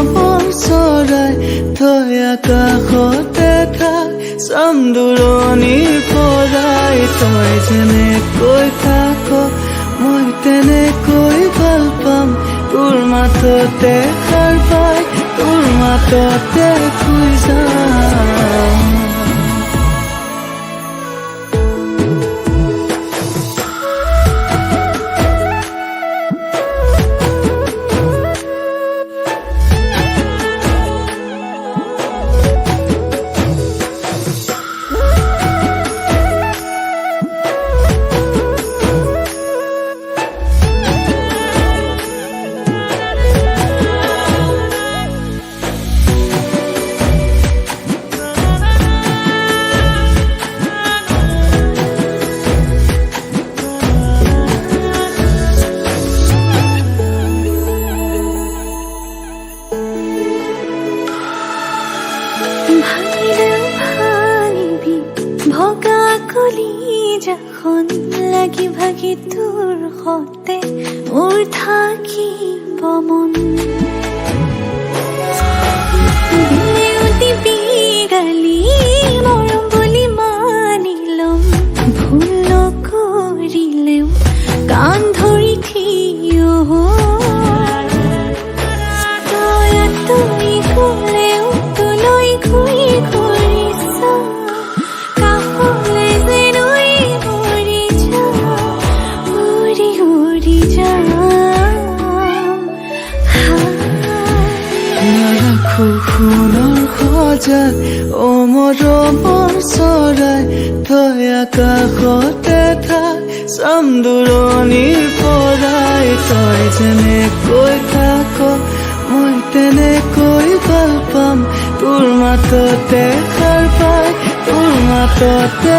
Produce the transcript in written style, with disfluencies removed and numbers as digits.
মৰমৰ চৰাই থৈ আকাশতে থাক চাম দূৰণিৰ পৰাই তই যেনেকৈ থাক মই তেনেকৈ ভাল পাম তোৰ মাততে সাৰ পাই তোৰ মাততে শুই যাম ভগা কলিজাখন লাগি ভাগি তোৰ সতে মোৰ থাকিব মন দিবি গালি মৰম বুলি মানি ল'ম ভুল নকৰিলেও কাণ ধৰি থিয় তই তুমি গ'লেও তোলৈ ঘূৰি ঘূৰি চাওঁ সোণৰ সজাত মৰমৰ চৰাই থৈ আকাশতে থাক চাম দূৰণিৰ পৰাই তই যেনেকৈ থাক মই তেনেকৈ ভাল পাম তোৰ মাততে সাৰ পাই তোৰ মাততে